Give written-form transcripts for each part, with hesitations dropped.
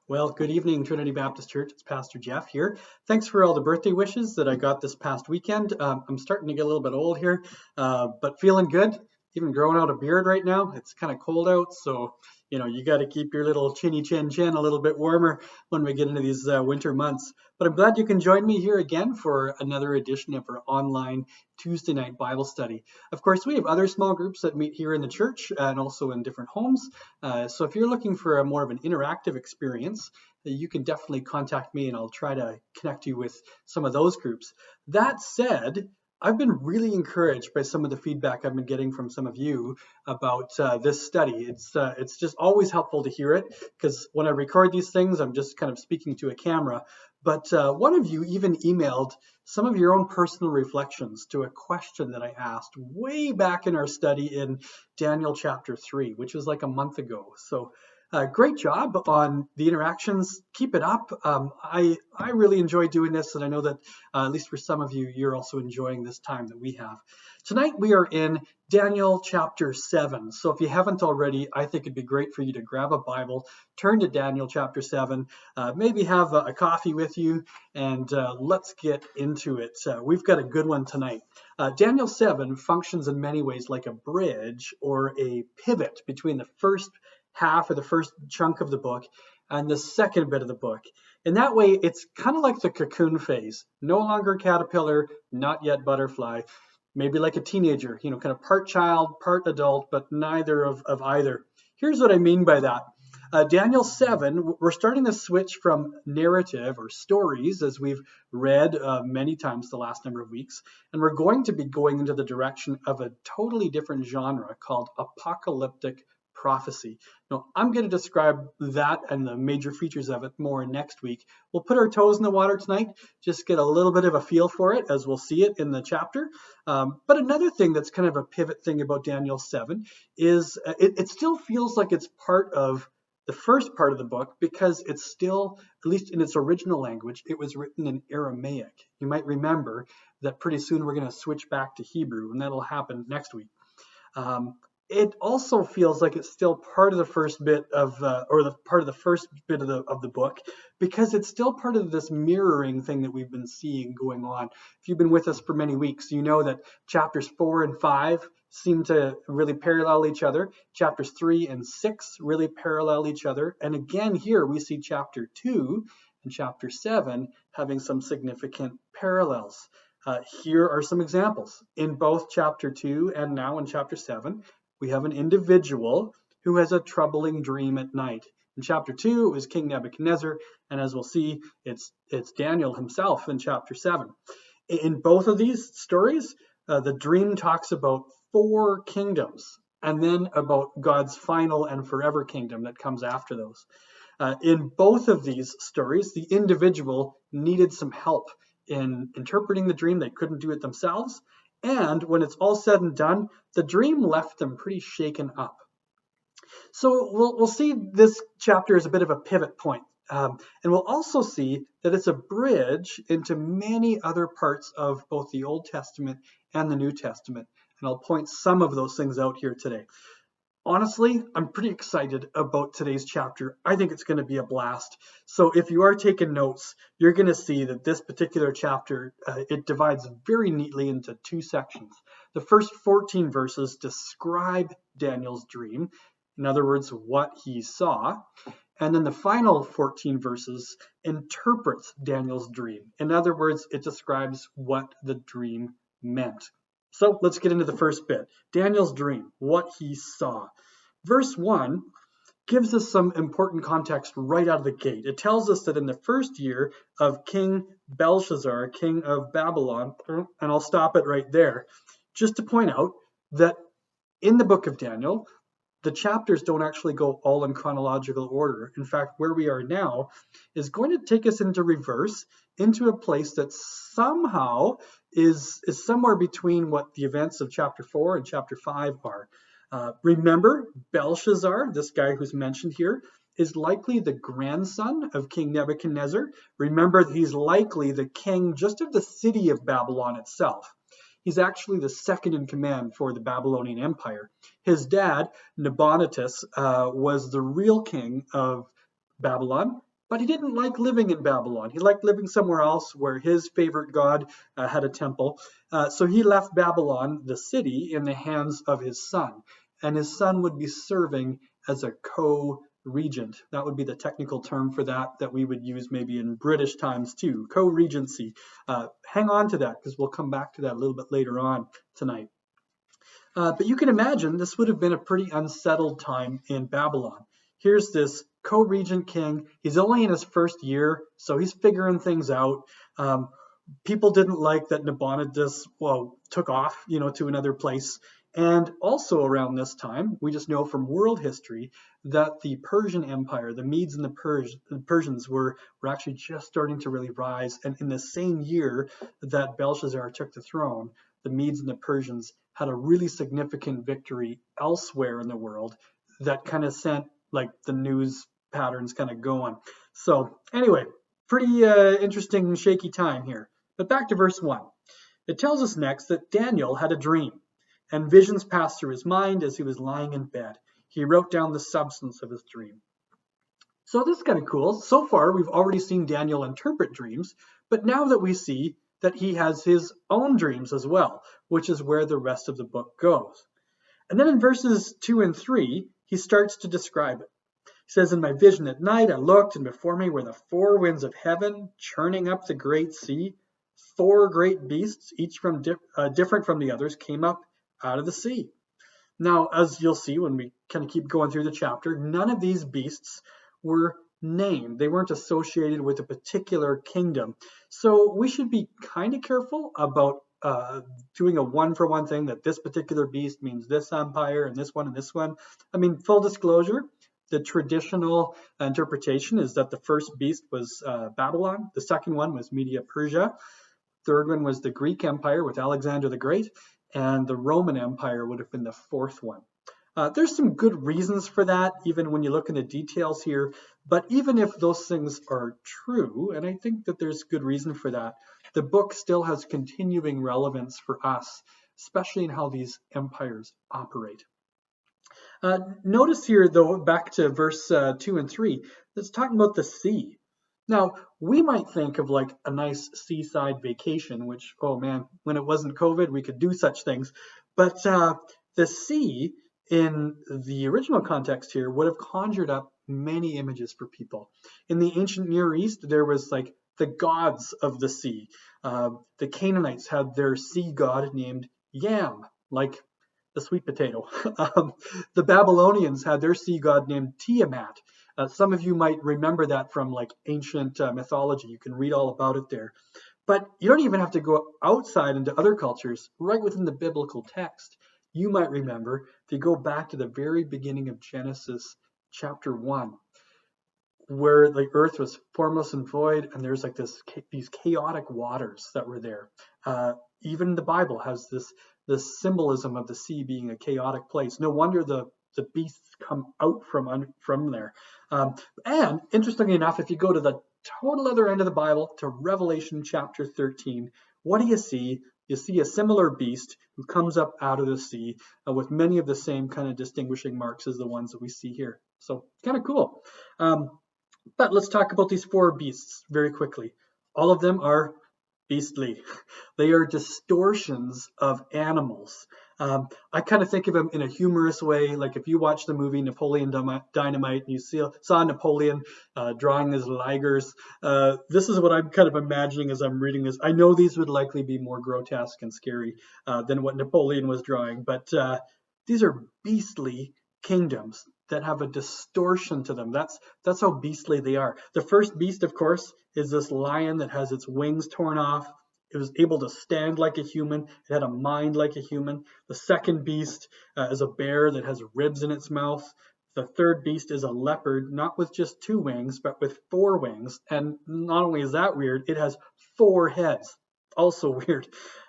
Well, good evening, Trinity Baptist Church. It's Pastor Jeff here. Thanks for all the birthday wishes that I got this past weekend. I'm starting to get a little bit old here, but feeling good. Even growing out a beard right now. It's kind of cold out, so you got to keep your little chinny chin chin a little bit warmer when we get into these winter months. But I'm glad you can join me here again for another edition of our online Tuesday night Bible study. Of course, we have other small groups that meet here in the church and also in different homes. So if you're looking for a more of an interactive experience, you can definitely contact me and I'll try to connect you with some of those groups. That said, I've been really encouraged by some of the feedback I've been getting from some of you about this study. It's just always helpful to hear it because when I record these things, I'm just kind of speaking to a camera. But one of you even emailed some of your own personal reflections to a question that I asked way back in our study in Daniel chapter 3, which was like a month ago. So great job on the interactions. Keep it up. I really enjoy doing this, and I know that at least for some of you, you're also enjoying this time that we have. Tonight we are in Daniel chapter 7. So if you haven't already, I think it'd be great for you to grab a Bible, turn to Daniel chapter 7, maybe have a coffee with you, and let's get into it. We've got a good one tonight. Daniel 7 functions in many ways like a bridge or a pivot between the first half or the first chunk of the book and the second bit of the book. In that way, it's kind of like the cocoon phase. No longer caterpillar, not yet butterfly. Maybe like a teenager, kind of part child, part adult, but neither of either. Here's what I mean by that. Daniel 7, we're starting to switch from narrative or stories, as we've read many times the last number of weeks, and we're going to be going into the direction of a totally different genre called apocalyptic prophecy. Now, I'm going to describe that and the major features of it more next week. We'll put our toes in the water tonight, just get a little bit of a feel for it as we'll see it in the chapter. But another thing that's kind of a pivot thing about Daniel 7 is it still feels like it's part of the first part of the book because it's still, at least in its original language, it was written in Aramaic. You might remember that pretty soon we're going to switch back to Hebrew, and that'll happen next week. It also feels like it's still part of the first bit of, part of the first bit of the book, because it's still part of this mirroring thing that we've been seeing going on. If you've been with us for many weeks, you know that chapters 4 and 5 seem to really parallel each other. Chapters 3 and 6 really parallel each other. And again, here we see chapter 2 and chapter 7 having some significant parallels. Here are some examples. In both chapter 2 and now in chapter 7, we have an individual who has a troubling dream at night. In chapter 2, it was King Nebuchadnezzar, and as we'll see, it's Daniel himself in chapter 7. In both of these stories, the dream talks about 4 kingdoms, and then about God's final and forever kingdom that comes after those. In both of these stories, the individual needed some help in interpreting the dream. They couldn't do it themselves. And when it's all said and done, the dream left them pretty shaken up. So we'll see this chapter as a bit of a pivot point. And we'll also see that it's a bridge into many other parts of both the Old Testament and the New Testament. And I'll point some of those things out here today. Honestly, I'm pretty excited about today's chapter. I think it's going to be a blast. So if you are taking notes, you're going to see that this particular chapter, it divides very neatly into 2 sections. The first 14 verses describe Daniel's dream, in other words, what he saw. And then the final 14 verses interprets Daniel's dream. In other words, it describes what the dream meant. So let's get into the first bit. Daniel's dream, what he saw. Verse 1 gives us some important context right out of the gate. It tells us that in the first year of King Belshazzar, king of Babylon, and I'll stop it right there, just to point out that in the book of Daniel, the chapters don't actually go all in chronological order. In fact, where we are now is going to take us into reverse, into a place that somehow is somewhere between what the events of chapter 4 and chapter 5 are. Remember, Belshazzar, this guy who's mentioned here, is likely the grandson of King Nebuchadnezzar. Remember, he's likely the king just of the city of Babylon itself. He's actually the second in command for the Babylonian Empire. His dad, Nabonidus, was the real king of Babylon, but he didn't like living in Babylon. He liked living somewhere else where his favorite god had a temple. So he left Babylon, the city, in the hands of his son. And his son would be serving as a co-regent. That would be the technical term for that we would use maybe in British times too, co-regency. Hang on to that because we'll come back to that a little bit later on tonight. But you can imagine this would have been a pretty unsettled time in Babylon. Here's this co-regent king. He's only in his first year, so he's figuring things out. People didn't like that Nabonidus, took off, to another place. And also around this time, we just know from world history that the Persian Empire, the Medes and the Persians were actually just starting to really rise. And in the same year that Belshazzar took the throne, the Medes and the Persians had a really significant victory elsewhere in the world that kind of sent like the news patterns kind of going. So anyway, pretty interesting and shaky time here. But back to verse 1. It tells us next that Daniel had a dream, and visions passed through his mind as he was lying in bed. He wrote down the substance of his dream. So this is kind of cool. So far, we've already seen Daniel interpret dreams, but now that we see that he has his own dreams as well, which is where the rest of the book goes. And then in verses 2 and 3, he starts to describe it. He says, in my vision at night, I looked, and before me were the four winds of heaven, churning up the great sea. Four great beasts, each from different from the others, came up out of the sea. Now, as you'll see when we kind of keep going through the chapter, none of these beasts were named. They weren't associated with a particular kingdom. So we should be kind of careful about doing a one-for-one thing that this particular beast means this empire and this one and this one. I mean, full disclosure, the traditional interpretation is that the first beast was Babylon. The second one was Media-Persia. Third one was the Greek Empire with Alexander the Great. And the Roman Empire would have been the fourth one. There's some good reasons for that, even when you look in the details here. But even if those things are true, and I think that there's good reason for that, the book still has continuing relevance for us, especially in how these empires operate. Notice here, though, back to verse 2 and 3, it's talking about the sea. Now, we might think of like a nice seaside vacation, which, oh man, when it wasn't COVID, we could do such things. But the sea, in the original context here, would have conjured up many images for people. In the ancient Near East, there was like the gods of the sea. The Canaanites had their sea god named Yam, like the sweet potato. The Babylonians had their sea god named Tiamat. Some of you might remember that from like ancient mythology. You can read all about it there. But you don't even have to go outside into other cultures. Right within the biblical text, you might remember if you go back to the very beginning of Genesis chapter 1, where the earth was formless and void, and there's like these chaotic waters that were there. Even the Bible has this symbolism of the sea being a chaotic place. No wonder the beasts come out from there. And interestingly enough, if you go to the total other end of the Bible, to Revelation chapter 13, what do you see? You see a similar beast who comes up out of the sea with many of the same kind of distinguishing marks as the ones that we see here. So kind of cool. But let's talk about these four beasts very quickly. All of them are beastly. They are distortions of animals. I kind of think of them in a humorous way. Like if you watch the movie Napoleon Dynamite and you saw Napoleon drawing his ligers, this is what I'm kind of imagining as I'm reading this. I know these would likely be more grotesque and scary than what Napoleon was drawing, but these are beastly kingdoms that have a distortion to them. That's how beastly they are. The first beast, of course, is this lion that has its wings torn off. It was able to stand like a human. It had a mind like a human. The second beast is a bear that has ribs in its mouth. The third beast is a leopard, not with just 2 wings, but with 4 wings. And not only is that weird, it has 4 heads. Also weird.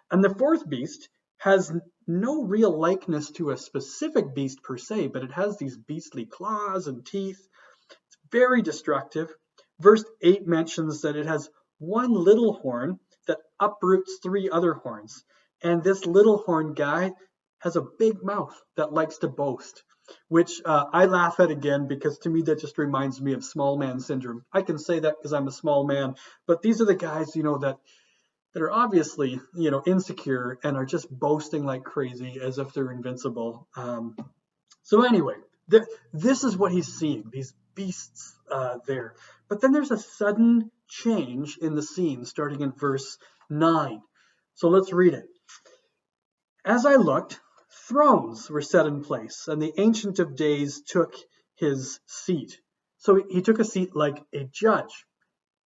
And the fourth beast has no real likeness to a specific beast per se, but it has these beastly claws and teeth. It's very destructive. Verse 8 mentions that it has one little horn that uproots 3 other horns. And this little horn guy has a big mouth that likes to boast. which I laugh at again because to me that just reminds me of small man syndrome. I can say that because I'm a small man, but these are the guys, that are obviously, insecure and are just boasting like crazy as if they're invincible. So anyway, this is what he's seeing, these beasts there. But then there's a sudden change in the scene starting in verse 9. So let's read it. As I looked, thrones were set in place, and the Ancient of Days took his seat. So he took a seat like a judge.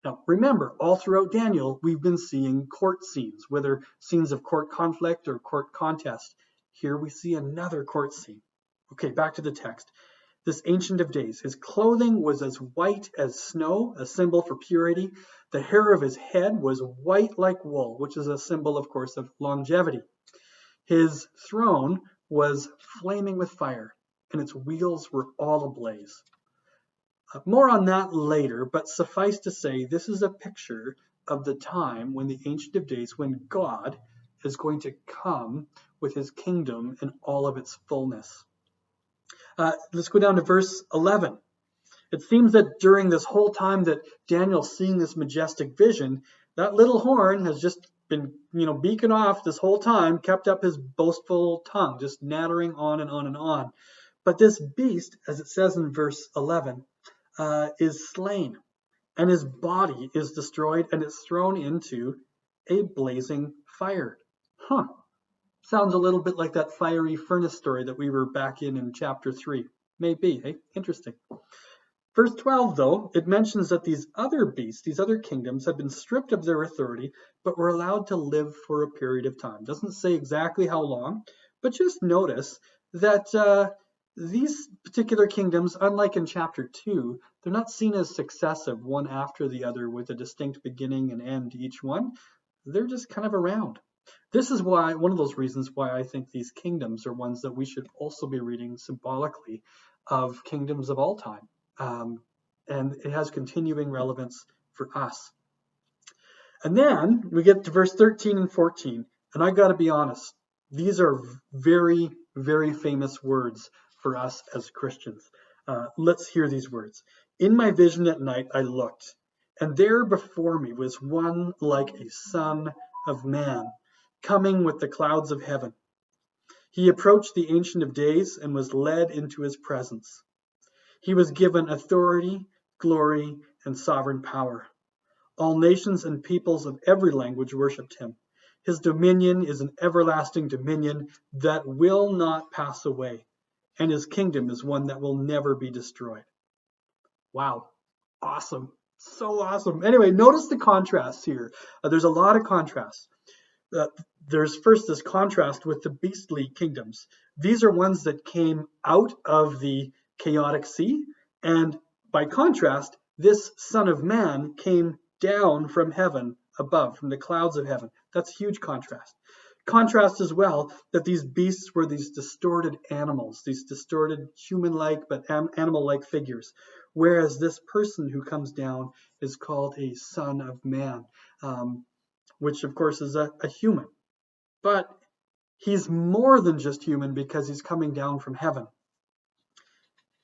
Now, remember, all throughout Daniel, we've been seeing court scenes, whether scenes of court conflict or court contest. Here we see another court scene. Okay, back to the text. This Ancient of Days, his clothing was as white as snow, a symbol for purity. The hair of his head was white like wool, which is a symbol, of course, of longevity. His throne was flaming with fire, and its wheels were all ablaze. More on that later, but suffice to say, this is a picture of the time when the Ancient of Days, when God is going to come with his kingdom in all of its fullness. Let's go down to verse 11. It seems that during this whole time that Daniel's seeing this majestic vision, that little horn has just been, beacon off this whole time, kept up his boastful tongue, just nattering on and on and on. But this beast, as it says in verse 11, is slain, and his body is destroyed, and it's thrown into a blazing fire. Sounds a little bit like that fiery furnace story that we were back in chapter 3. Maybe, hey? Interesting. Verse 12, though, it mentions that these other beasts, these other kingdoms, have been stripped of their authority, but were allowed to live for a period of time. Doesn't say exactly how long, but just notice that these particular kingdoms, unlike in chapter 2, they're not seen as successive, one after the other, with a distinct beginning and end to each one. They're just kind of around. This is why, one of those reasons why I think these kingdoms are ones that we should also be reading symbolically of kingdoms of all time. And it has continuing relevance for us. And then we get to verse 13 and 14. And I got to be honest, these are very, very famous words for us as Christians. Let's hear these words. In my vision at night, I looked, and there before me was one like a son of man, coming with the clouds of heaven. He approached the Ancient of Days and was led into his presence. He was given authority, glory, and sovereign power. All nations and peoples of every language worshipped him. His dominion is an everlasting dominion that will not pass away, and his kingdom is one that will never be destroyed. Wow, awesome, so awesome. Anyway, notice the contrasts here. There's a lot of contrasts. There's first this contrast with the beastly kingdoms. These are ones that came out of the chaotic sea, and by contrast, this Son of Man came down from heaven above, from the clouds of heaven. That's huge contrast. Contrast as well that these beasts were these distorted animals, these distorted human-like but animal-like figures, whereas this person who comes down is called a Son of Man, which of course is a human. But he's more than just human because he's coming down from heaven.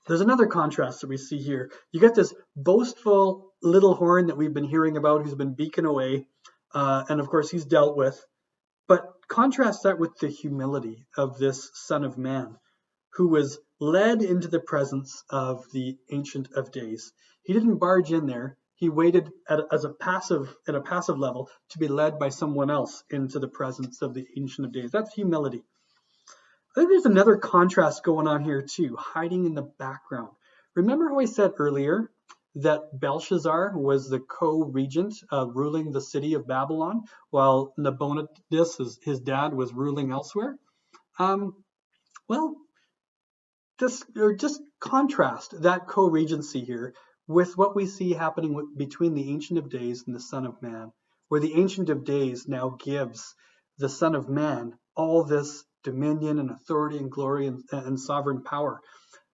There's another contrast that we see here. You get this boastful little horn that we've been hearing about who's been beacon away, and of course he's dealt with. But contrast that with the humility of this Son of Man, who was led into the presence of the Ancient of Days. He didn't barge in there. He waited at a passive level to be led by someone else into the presence of the Ancient of Days. That's humility. I think there's another contrast going on here too, hiding in the background. Remember how I said earlier that Belshazzar was the co-regent ruling the city of Babylon, while Nabonidus, his dad, was ruling elsewhere? Well, just contrast that co-regency here with what we see happening between the Ancient of Days and the Son of Man, where the Ancient of Days now gives the Son of Man all this dominion and authority and glory and sovereign power.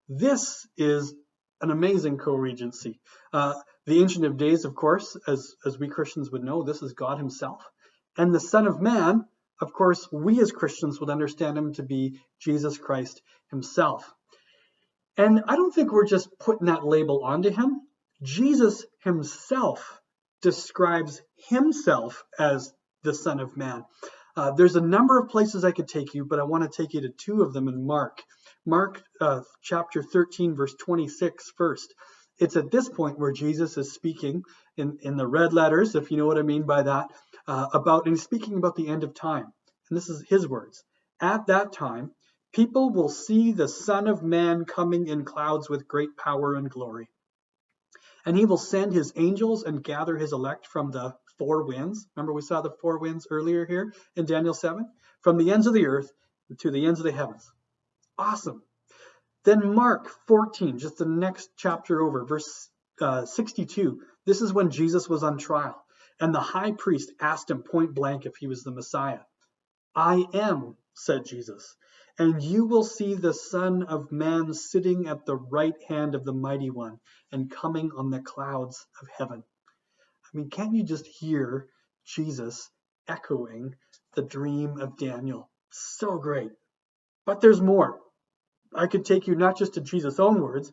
This is an amazing co-regency. The Ancient of Days, of course, as we Christians would know, this is God himself. And the Son of Man, of course, we as Christians would understand him to be Jesus Christ himself. And I don't think we're just putting that label onto him. Jesus himself describes himself as the Son of Man. There's a number of places I could take you, but I want to take you to two of them in Mark. Mark chapter 13, verse 26 first. It's at this point where Jesus is speaking in the red letters, if you know what I mean by that, and he's speaking about the end of time. And this is his words. At that time, people will see the Son of Man coming in clouds with great power and glory. And he will send his angels and gather his elect from the four winds. Remember, we saw the four winds earlier here in Daniel 7? From the ends of the earth to the ends of the heavens. Awesome. Then Mark 14, just the next chapter over, verse 62. This is when Jesus was on trial. And the high priest asked him point blank if he was the Messiah. I am, said Jesus, and you will see the Son of Man sitting at the right hand of the Mighty One and coming on the clouds of heaven. I mean, can't you just hear Jesus echoing the dream of Daniel? So great. But there's more. I could take you not just to Jesus' own words,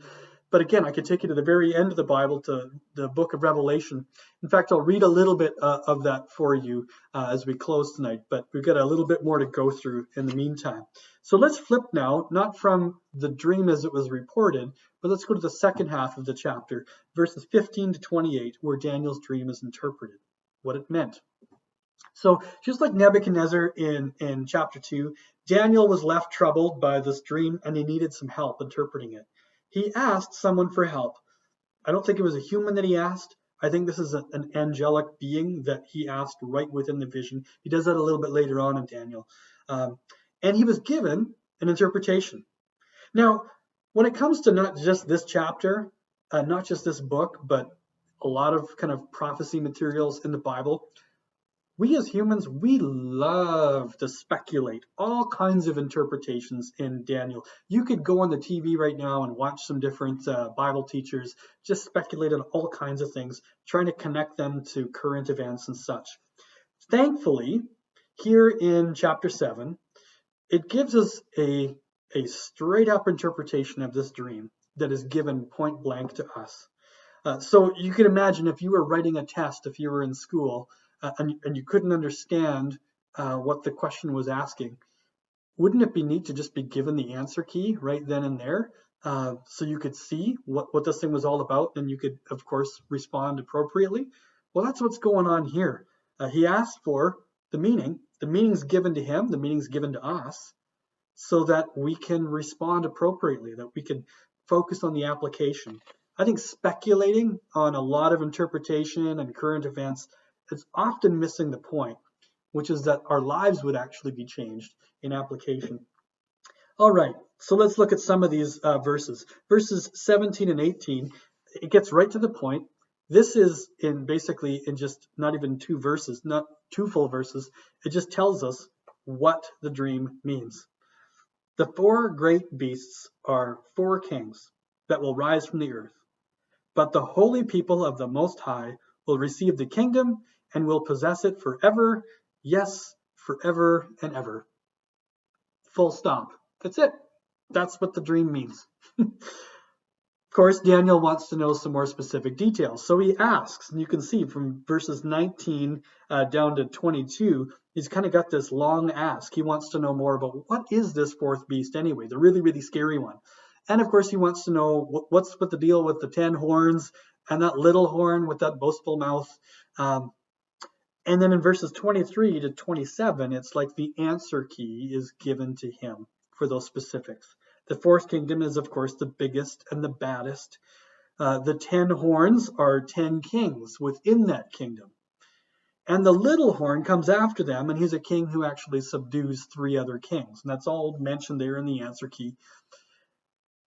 but again, I could take you to the very end of the Bible, to the book of Revelation. In fact, I'll read a little bit of that for you as we close tonight, but we've got a little bit more to go through in the meantime. So let's flip now, not from the dream as it was reported, but let's go to the second half of the chapter, verses 15 to 28, where Daniel's dream is interpreted, what it meant. So just like Nebuchadnezzar in chapter 2, Daniel was left troubled by this dream and he needed some help interpreting it. He asked someone for help. I don't think it was a human that he asked. I think this is an angelic being that he asked right within the vision. He does that a little bit later on in Daniel. And he was given an interpretation. Now, when it comes to not just this chapter, not just this book, but a lot of kind of prophecy materials in the Bible, we as humans, we love to speculate all kinds of interpretations in Daniel. You could go on the TV right now and watch some different Bible teachers just speculate on all kinds of things, trying to connect them to current events and such. Thankfully, here in chapter 7, it gives us a straight up interpretation of this dream that is given point blank to us. So you can imagine if you were writing a test, if you were in school, and you couldn't understand what the question was asking, wouldn't it be neat to just be given the answer key right then and there, so you could see what this thing was all about, and you could, of course, respond appropriately? Well, that's what's going on here. He asked for the meaning. The meaning's given to him. The meaning's given to us so that we can respond appropriately, that we can focus on the application. I think speculating on a lot of interpretation and current events is often missing the point, which is that our lives would actually be changed in application. All right, so let's look at some of these verses. Verses 17 and 18, it gets right to the point. This is basically in just not even two verses, not two full verses. It just tells us what the dream means. The four great beasts are four kings that will rise from the earth, but the holy people of the Most High will receive the kingdom and will possess it forever, yes, forever and ever. Full stop. That's it. That's what the dream means. Of course, Daniel wants to know some more specific details. So he asks, and you can see from verses 19 down to 22, he's kind of got this long ask. He wants to know more about what is this fourth beast anyway, the really, really scary one. And of course, he wants to know what's with the deal with the 10 horns and that little horn with that boastful mouth. And then in verses 23 to 27, it's like the answer key is given to him for those specifics. The fourth kingdom is, of course, the biggest and the baddest. The 10 horns are 10 kings within that kingdom. And the little horn comes after them, and he's a king who actually subdues 3 other kings. And that's all mentioned there in the answer key.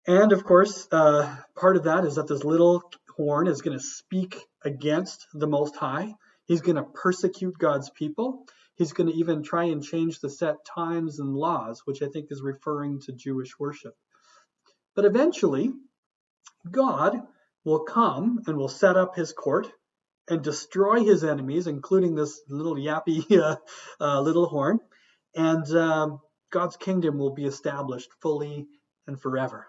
And of course, part of that is that this little horn is going to speak against the Most High. He's going to persecute God's people. He's going to even try and change the set times and laws, which I think is referring to Jewish worship. But eventually, God will come and will set up his court and destroy his enemies, including this little yappy little horn. And God's kingdom will be established fully and forever.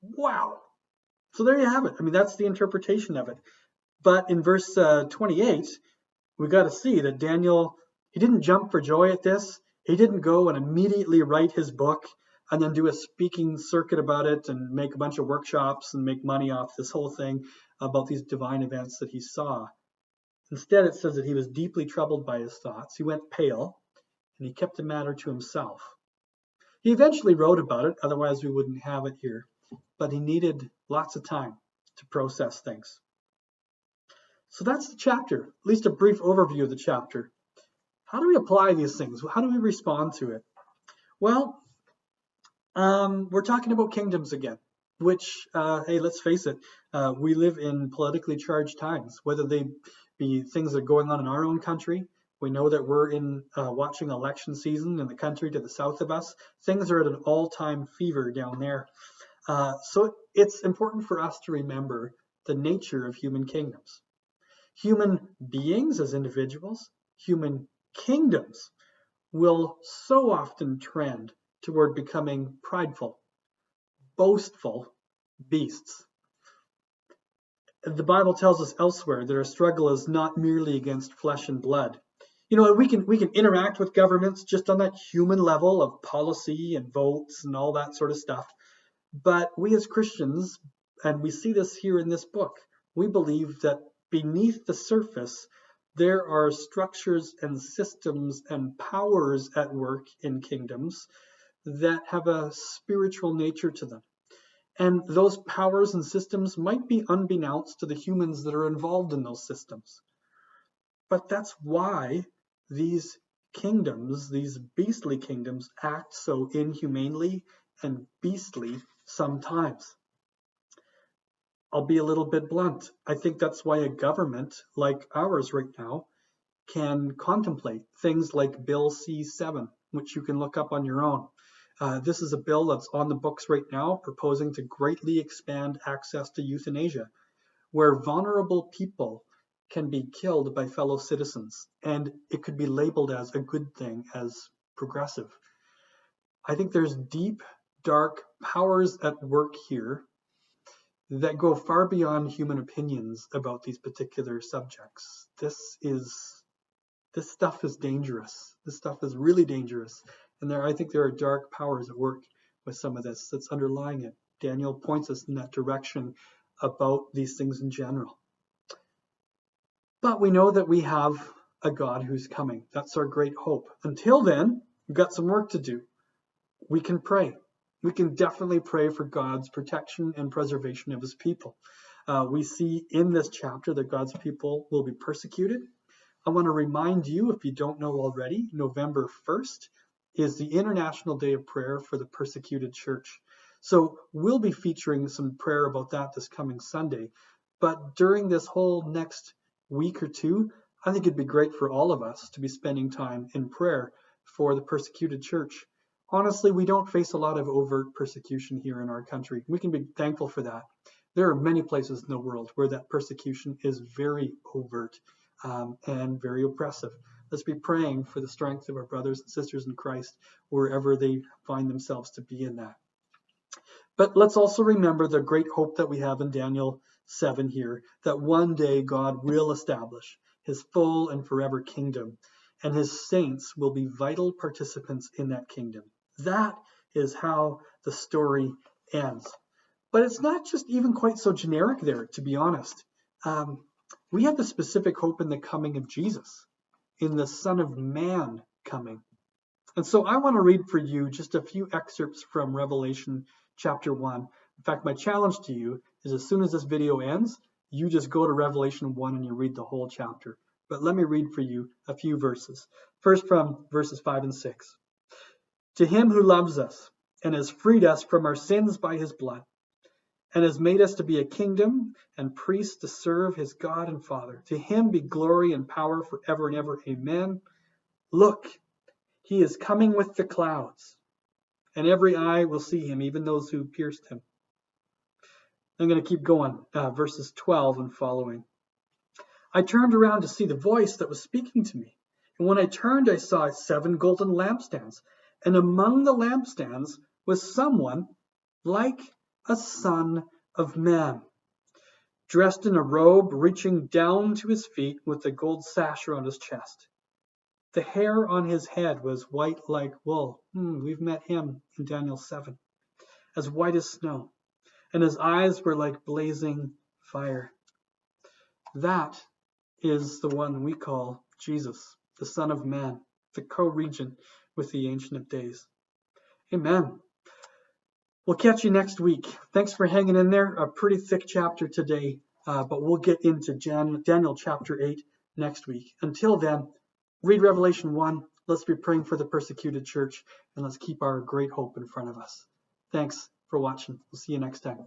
Wow. So there you have it. I mean, that's the interpretation of it. But in verse 28, we got to see that Daniel, he didn't jump for joy at this. He didn't go and immediately write his book and then do a speaking circuit about it and make a bunch of workshops and make money off this whole thing about these divine events that he saw. Instead, it says that he was deeply troubled by his thoughts. He went pale and he kept the matter to himself. He eventually wrote about it, otherwise we wouldn't have it here, but he needed lots of time to process things. So that's the chapter, at least a brief overview of the chapter. How do we apply these things? How do we respond to it? Well, we're talking about kingdoms again, which, hey, let's face it, we live in politically charged times, whether they be things that are going on in our own country. We know that we're in watching election season in the country to the south of us. Things are at an all-time fever down there. So it's important for us to remember the nature of human kingdoms. Human beings as individuals, human kingdoms will so often trend toward becoming prideful, boastful beasts. The Bible tells us elsewhere that our struggle is not merely against flesh and blood. You know, we can interact with governments just on that human level of policy and votes and all that sort of stuff. But we as Christians, and we see this here in this book, we believe that beneath the surface, there are structures and systems and powers at work in kingdoms that have a spiritual nature to them. And those powers and systems might be unbeknownst to the humans that are involved in those systems. But that's why these kingdoms, these beastly kingdoms, act so inhumanely and beastly sometimes. I'll be a little bit blunt. I think that's why a government like ours right now can contemplate things like Bill C-7, which you can look up on your own. This is a bill that's on the books right now proposing to greatly expand access to euthanasia, where vulnerable people can be killed by fellow citizens, and it could be labeled as a good thing, as progressive. I think there's deep, dark powers at work here that go far beyond human opinions about these particular subjects. This stuff is dangerous. This stuff is really dangerous. And I think there are dark powers at work with some of this that's underlying it. Daniel points us in that direction about these things in general. But we know that we have a God who's coming. That's our great hope. Until then, we've got some work to do. We can pray. We can definitely pray for God's protection and preservation of his people. We see in this chapter that God's people will be persecuted. I want to remind you, if you don't know already, November 1st is the International Day of Prayer for the Persecuted Church. So we'll be featuring some prayer about that this coming Sunday. But during this whole next week or two, I think it'd be great for all of us to be spending time in prayer for the persecuted church. Honestly, we don't face a lot of overt persecution here in our country. We can be thankful for that. There are many places in the world where that persecution is very overt and very oppressive. Let's be praying for the strength of our brothers and sisters in Christ wherever they find themselves to be in that. But let's also remember the great hope that we have in Daniel 7 here, that one day God will establish his full and forever kingdom, and his saints will be vital participants in that kingdom. That is how the story ends. But it's not just even quite so generic there, to be honest. We have the specific hope in the coming of Jesus, in the Son of Man coming. And so I want to read for you just a few excerpts from Revelation chapter 1. In fact, my challenge to you is as soon as this video ends, you just go to Revelation 1 and you read the whole chapter. But let me read for you a few verses. First from verses 5 and 6. To him who loves us and has freed us from our sins by his blood, and has made us to be a kingdom and priests to serve his God and Father. To him be glory and power forever and ever. Amen. Look, he is coming with the clouds, and every eye will see him, even those who pierced him. I'm going to keep going, verses 12 and following. I turned around to see the voice that was speaking to me. And when I turned, I saw 7 golden lampstands. And among the lampstands was someone like a son of man, dressed in a robe reaching down to his feet with a gold sash around his chest. The hair on his head was white like wool. We've met him in Daniel 7. As white as snow. And his eyes were like blazing fire. That is the one we call Jesus, the Son of Man, the co-regent with the Ancient of Days. Amen. We'll catch you next week. Thanks for hanging in there. A pretty thick chapter today, but we'll get into Daniel chapter 8 next week. Until then, read Revelation 1. Let's be praying for the persecuted church, and let's keep our great hope in front of us. Thanks for watching. We'll see you next time.